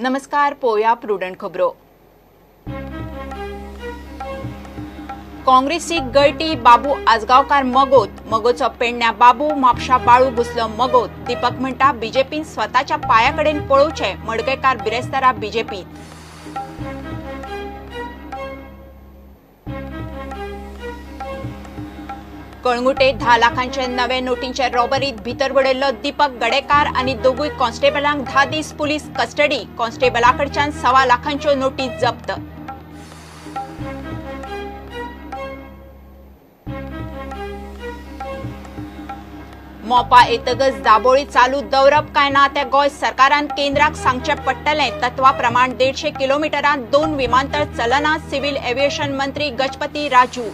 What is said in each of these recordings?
नमस्कार, पोया प्रुडंट खबरो। काँग्रेसीक गळटी बाबू आजगावकार मगोचो पेडण्या बाबू म्हापशा बाळू घुसलो मगोत। दीपक म्हणटा बीजेपीन स्वताच्या पायाकडेन पळोवचे। मडकयकार बिरेस्तारा बीजेपी। कळंगुटे 10 लाखांचे नवे नोटींचे रॉबरीत भितर बडयल्लो दीपक गडेकार आनी दोगूय कॉन्स्टेबलांक 10 दीस पुलीस कस्टडी। कॉन्स्टेबलाकडच्यान 1.25 लाखांच्यो नोटी जप्त। मोपा येतगच दाबोळी चालू दवरप काय ना ते गोंय सरकारान केंद्राक सांगचे पडटले। तत्वा प्रमाण 150 किलोमीटरांत 2 विमानतळ चलना। सिव्हिल एव्हिएशन मंत्री गजपती राजू।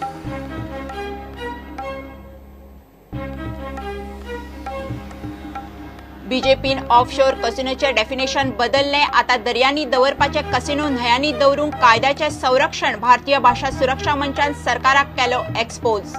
बीजेपीन ऑफशोर कसिनोचे डेफिनेशन बदलले। आता दर्यांनी दवरपाचे कसिनो न्हयांनी दवरूंक कायद्याचे संरक्षण। भारतीय भाषा सुरक्षा मंचान सरकाराक केलो एक्सपोज।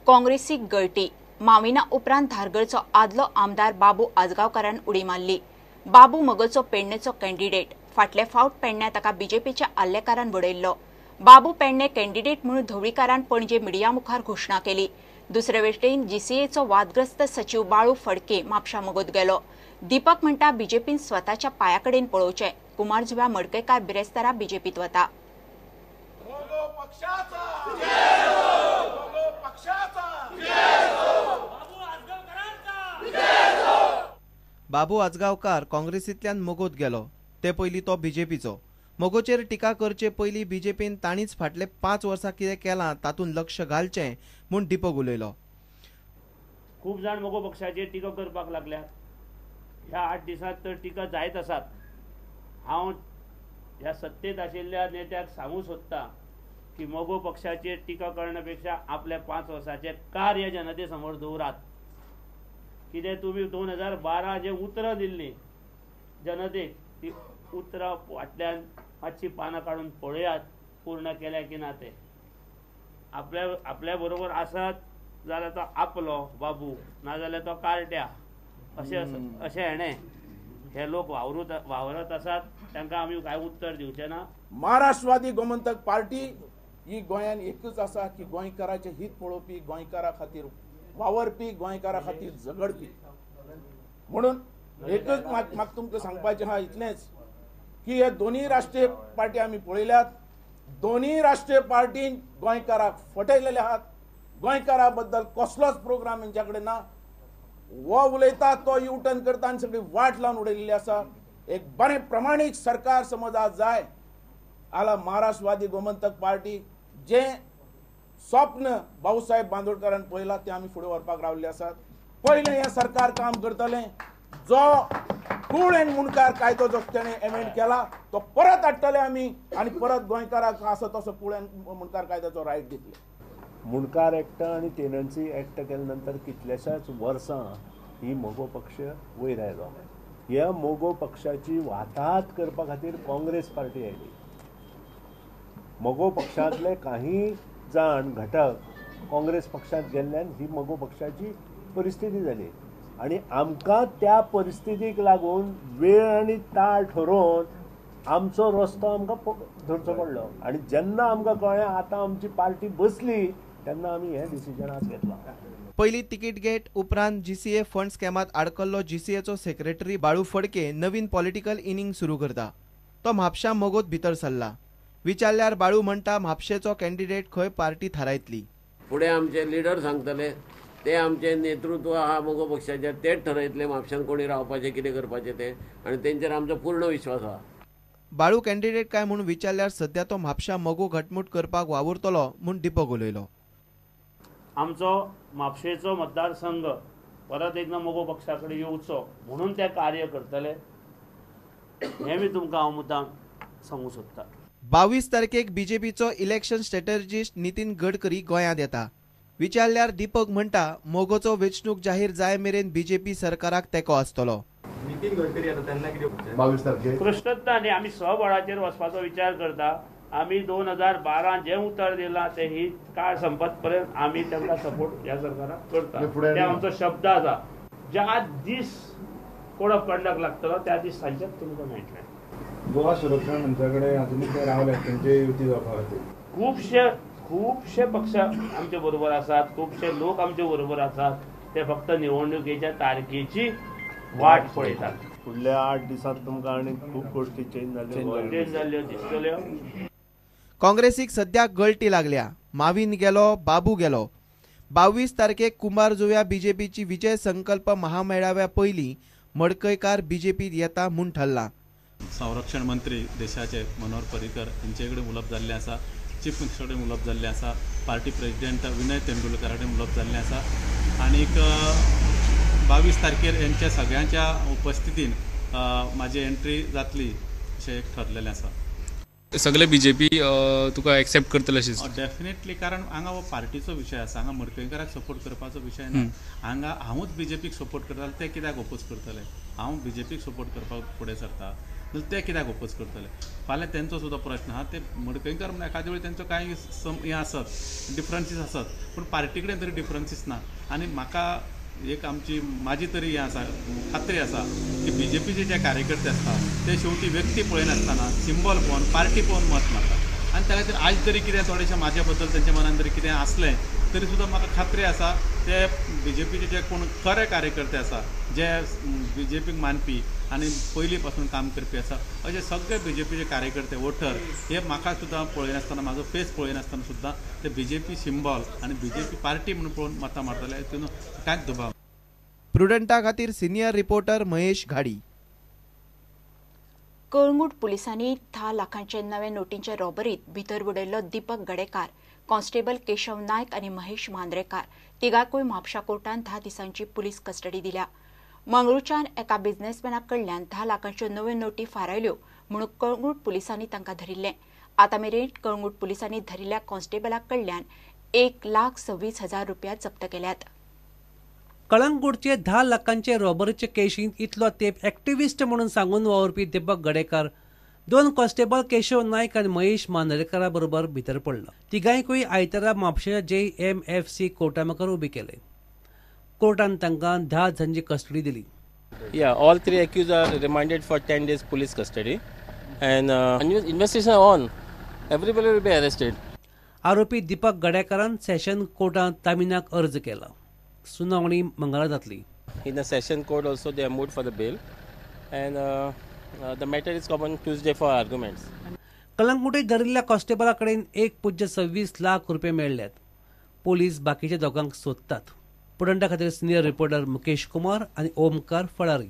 काँग्रेसीक गळटी माविना उपरांत धारगळचो आदलो आमदार बाबू आजगावकारान उडी मारली। बाबू मगोचो पेडणेचो कॅन्डिडेट। फाटले फावट पेडण्या ताका बीजेपीच्या आल्लेकारान बडयल्लो। बाबू पेडणे कॅन्डिडेट म्हणून धवळीकारान पणजे मिडिया मुखार घोषणा केली। दुसरे वटेन जीसीएचो वादग्रस्त सचिव बाळू फडके म्हापशा मगोत गेलो। दीपक म्हणटा बीजेपीन स्वताच्या पायाकडेन पळोवचे। कुमार जुव्या मडकयकार बिरेस्तारा बीजेपीत वता। बाबू आजगावकार काँग्रेसींतल्यान मगोत गेलो। ते पयलीं तो बीजेपीचो। मगोचेर टिका करचे पयलीं बीजेपीन ताणीच फाटले 5 वर्सां कितें केलां तातूंत लक्ष घालचें म्हूण दीपक उलयलो। खूब जाण मगो पक्षाचेर टिका करपाक लागल्यात। ह्या 8 दिसांत तर टिका जायत आसात। हांव ह्या सत्तेत आशिल्ल्या नेत्याक सांगूं सोदतां की मगो पक्षाचेर टिका करण्यापेक्षा आपले 5 वर्सांचे कार्य जनते समोर दवरात। कितें तुमी 2012 जे उतरां दिल्लीं जनतेक, ती उतरां फाटल्यान मातशी पानां काडून पळयात पूर्ण केल्या की ना ते। आपल्या बरोबर आसात जाल्यार तो आपलो बाबू, नाजाल्यार तो कार्ट्या अशें हेणे हे लोक वावरत आसात। तांकां आमी कांय उत्तर दिवचे ना। महाराष्ट्रवादी गोमंतक पार्टी ही गोंयान एकच आसा की गोंयकाराचे हित पळोवपी, गोंयकारा खातीर वावरपी, गोंयकारा खातीर झगडपी। म्हणून एकच म्हाका तुमकां सांगपाचें आहा इतलेंच की हे दोन्ही राष्ट्रीय पार्टी आमी पळयल्यात। दोन्ही राष्ट्रीय पार्टीन गोंयकाराक फटयलेले आहात। गोंयकारा बद्दल कसलोच प्रोग्राम हेंच्या कडेन ना। वो उलयता तो यू टर्न करता आनी सगळी वाट लावन उडयलेली आसा। एक बरें प्रमाणीक सरकार समज आज जाय आला महाराष्ट्रवादी गोमंतक पार्टी जे स्वप्न भाऊसाहेब बांदोडकरान पळयला ते आमी फुडें व्हरपाक रावल्ले आसात। पयलें हे सरकार काम करतलें। जो टूल एंड मुणकार कायदो जो तेणें एमेंड केला तो परत हाडटले आमी आनी परत गोंयकाराक आसा तसो टूल एंड मुणकार कायद्याचो रायट दितले। मुणकार एक्ट आनी टेनन्सी एक्ट केले नंतर कितलेशाच वर्सां ही मोगो पक्ष वयर आयलो। ह्या मोगो पक्षाची वाताहत करपा खातीर काँग्रेस पार्टी आयली। मोगो पक्षांतले काही जाण घटक काँग्रेस पक्षांत गेल्ल्यान ही मोगो पक्षाची परिस्थिती जाली आणि आमकां त्या परिस्थितीक लागून वेळ आनी ताळ ठरोवन आमचो रस्तो आमकां धरचो पडलो। आणि जेन्ना आमकां कळ्ळें आतां आमची पार्टी बसली तेन्ना आमी हें डिसिजन आज घेतलां। पयलीं तिकीट गेट उपरांत जीसीए फंड स्कॅमात आडकल्लो जीसीएचो सेक्रेटरी बाळू फडके नवीन पॉलिटिकल इनिंग सुरू करता। तो म्हापशा मगोत भितर सरला। विचारल्यार बाळू म्हणटा म्हापशेचो कॅन्डिडेट खंय पार्टी थारायतली। फुडें आमचे लिडर सांगतले, ते आमचे नेतृत्व आहा मोगो पक्षाचे तेच ठरयतले म्हापशान कोणी रावपाचें कितें करपाचें ते, आनी तेंचेर आमचो पूर्ण विश्वास आहा। बाळू कॅन्डिडेट काय म्हणून विचारल्यार सध्या तो म्हापशा मगो घटमूट करपाक वावुरतलो म्हूण दीपक उलयलो। आमचो म्हापशेचो मतदारसंघ परत एकदां मोगो पक्षा कडेन येवचो म्हणून ते कार्य करतले हें बी तुमकां हांव मुद्दाम सांगूं सोदतां। 22 तारखेक बीजेपीचो इलेक्शन स्ट्रॅटेजिस्ट नितीन गडकरी गोंयांत येता। विचारल्यार दीपक म्हणटा मोगोचो वेंचणूक जाहीर जाय मेरेन बीजेपी सरकाराक तेंको आसतलो। नितीन गडकरी येता तेन्ना कितें 22 तारखेक कृष्णत्ता आनी आमी सहबळाचेर वचपाचो विचार करता। आम्ही 2012 जे उतर दिला ते ही काळ संपत पर्यंत आम्ही त्यांना सपोर्ट या सरकाराक करता ते आमचो शब्द आसा ज्या दीस कोड ऑफ कंडक्ट लागतलो त्या दीस सांजच्याक तुमकां मेळटलें गोवा संरक्षण मंत्र्याकडे अजूनही ते रावले त्यांचे युती जावपा खातीर खूबशे पक्ष आमचे बरोबर आसात खूबशे लोक आमचे बरोबर आसात ते फक्त निवडणुकीच्या तारखेची वाट पळयतात फुडल्या 8 दिसांत तुमकां आनी खूब गोष्टी चेंज जाल्यो दिसतल्यो काँग्रेसीक सध्या गळटी लागल्या माविन गेलो बाबू गेलो 22 तारखेक कुमार जुव्या बीजेपीची विजय संकल्प महामेळाव्या पयलीं मडकयकार बीजेपीत येता म्हूण ठरला संरक्षण मंत्री देशाचे मनोहर पर्रीकर यांचे कडेन उलोवप जाल्लें आसा चीफ मिनिस्टर कडेन उलोवप जाल्लें आसा पार्टी प्रेसिडेंट विनय तेंडुलकरा कडेन उलोवप जाल्लें आसा आनीक 22 तारखेर यांच्या सगळ्यांच्या उपस्थितीन म्हाजी एंट्री जातली अशें ठरलेलें आसा सगळे बीजेपी तुका एक्सेप्ट करतले अशें डेफिनेटली कारण हांगा हो पार्टीचो विशय आसा हांगा मडकयकाराक सपोर्ट करपाचो विशय ना हांगा हांवूच बीजेपीक सपोर्ट करताले ते कित्याक ओपोज करतले हांव बीजेपीक सपोर्ट करपाक फुडें सरता जाल्यार ते कित्याक ओपोज करतले फाल्यां तेंचो सुद्दां प्रश्न आहा ते मडकयकार म्हणून एखाद्या वेळी तेंचो कांय हें आसत डिफरन्सीस आसत पूण पार्टी कडेन तरी डिफरन्सीस ना आनी म्हाका एक माझी तरी हें आसा खात्री आसा की बीजेपीचे जे कार्यकर्ते आसतात ते शेवटी व्यक्ती पळयनासतना सिंबल पळोवन पार्टी पळोवन मत मारतात आनी त्या खातीर आज जरी कितें थोडेशें म्हाज्या बद्दल तेंच्या मनान जरी कितें आसलें तरी सुद्दां म्हाका खात्री आसा ते बीजेपीचे जे कोण खरे कार्यकर्ते आसा जे बीजेपीक मानपी आनी पयलीं पासून काम करपी आसा अशे सगळे बीजेपीचे कार्यकर्ते वोटर हे म्हाका सुद्दां पळयनासतना म्हाजो फेस पळयनासतना सुद्दां ते बीजेपी सिंबल आनी बीजेपी पार्टी म्हणून पळोवन मतां मारतले हातून कांयच दुबाव प्रुडंटा खातीर सिनियर रिपोर्टर महेश घाडी कळंगूट पुलिसांनी 10 लाखांचे नवे नोटींच्या रॉबरीत भितर बुडयल्लो दीपक गडेकार कॉन्स्टेबल केशव नायक आनी महेश मांद्रेकार तिगांकूय म्हापशा कोर्टान 10 दिसांची पुलीस कस्टडी दिल्या मंगळूरच्यान एका बिझनेसमॅना कडल्यान 10 लाखांच्यो नव्यो नोटी फारायल्यो म्हणून कळंगूट पुलिसांनी तांकां धरिल्ले आतां मेरेन कळंगूट पुलिसांनी धरिल्ल्या कॉन्स्टेबला कडल्यान 1,26,000 रुपया जप्त केल्यात कळंगूटचे 10 लाखांचे रॉबरीचे केशींत इतलो तेंप एक्टिव्हिस्ट म्हणून सांगून वावरपी दीपक गडेकार 2 कॉन्स्टेबल केशव नायक आनी महेश मांद्रेकारा बरोबर भितर पडलो तिगांयकूय आयतारा म्हापशा JMFC कोर्टामुखार उबी केले कोर्टान तांकां 10 दिसांची कस्टडी दिली all 3 accused are remanded for 10 days police custody and investigation on everybody will be arrested आरोपी दीपक गडेकारान सेशन कोर्टात जामिनाक अर्ज केला सुनावणी मंगळार जातली in the session court also they are moved for the bail and the matter is come on Tuesday for arguments Calangute धरिल्ल्या कॉन्स्टेबला कडेन 1.26 लाख रुपये मेळ्ळ्यात police बाकीच्या दोगांक सोदतात पुडंटा खातीर सिनियर रिपोर्टर मुकेश कुमार आनी ओमकार फळारी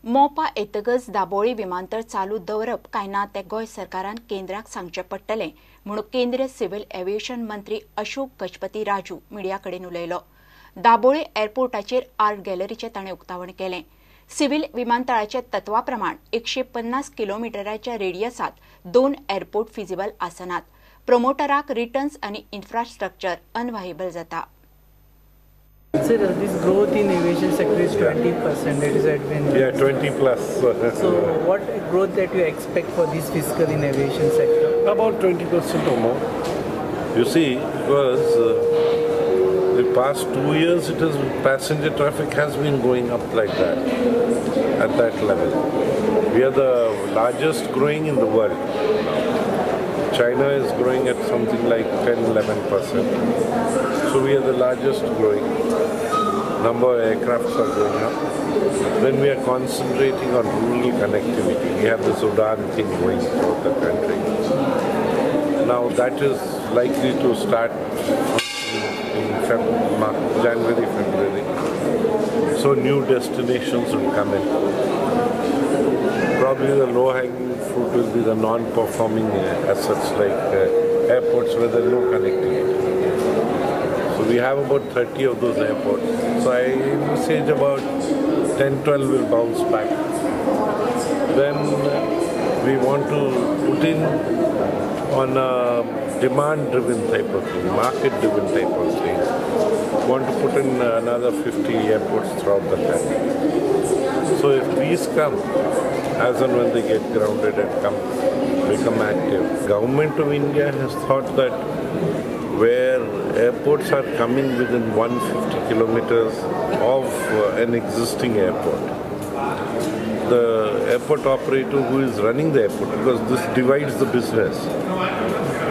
मोपा येतगच दाबोळी विमानतळ चालू दवरप काय ना ते गोंय सरकारान केंद्राक सांगचे पडटले म्हणून केंद्रीय सिव्हिल एव्हिएशन मंत्री अशोक गजपती राजू मिडिया कडेन उलयलो दाबोळी एअरपोर्टाचेर आर्ट गॅलरीचे ताणें उक्तावण केलें सिव्हिल विमानतळाच्या तत्वा प्रमाण 150 किलोमिटराच्या रेडियसात 2 एअरपोर्ट फिजिबल आसनात प्रमोटराक रिटर्न्स आनी इन्फ्रास्ट्रक्चर अनवायबल जाता Sir, this growth in aviation sector is 20%. It is at been 20 plus. So, what growth that you expect for this fiscal in aviation sector? About 20% or more. You see, because the past 2 years, passenger traffic has been going up like that, at that level. We are the largest growing in the world. China is growing at something like 10-11%. So we are the largest growing. Number of aircrafts are going up. Then we are concentrating on rural connectivity. We have this Udan thing going throughout the country. Now that is likely to start in January, February. So new destinations will come in. Probably the low-hanging fruit will be the non-performing assets like airports where there is no connectivity. So we have about 30 of those airports. So I envisage about 10-12 will bounce back. Then we want to put in on a demand-driven type of thing, market-driven type of thing. We want to put in another 50 airports throughout the country. So if these come, as and when they get grounded and come, become active. Government of India has thought that where airports are coming within 150 kilometers of an existing airport, the airport operator who is running the airport, because this divides the business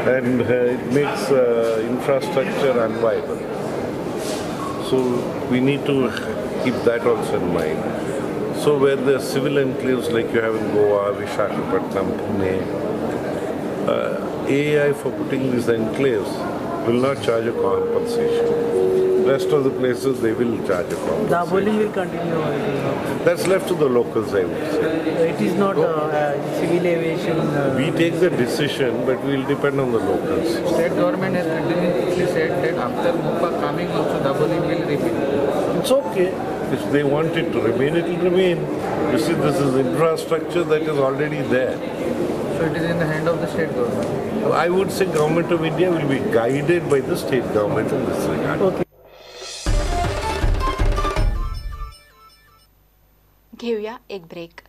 and it makes infrastructure unviable. So we need to keep that also in mind. So where there are civil enclaves like you have in Goa, Visakhapatnam, Pune, AAI for putting these enclaves will not charge a compensation. Rest of the places they will charge a compensation. Daboling will continue. That's left to the locals, I would say. It is not civil aviation. We take the decision, but we will depend on the locals. State government has continuously said that after MOPA coming also Daboling will remain. It's okay. If they want it to remain, it will remain. You see, this is infrastructure that is already there. So it is in the hand of the state government. I would say Government of India will be guided by the state government in this regard. Okay. घेऊया एक break.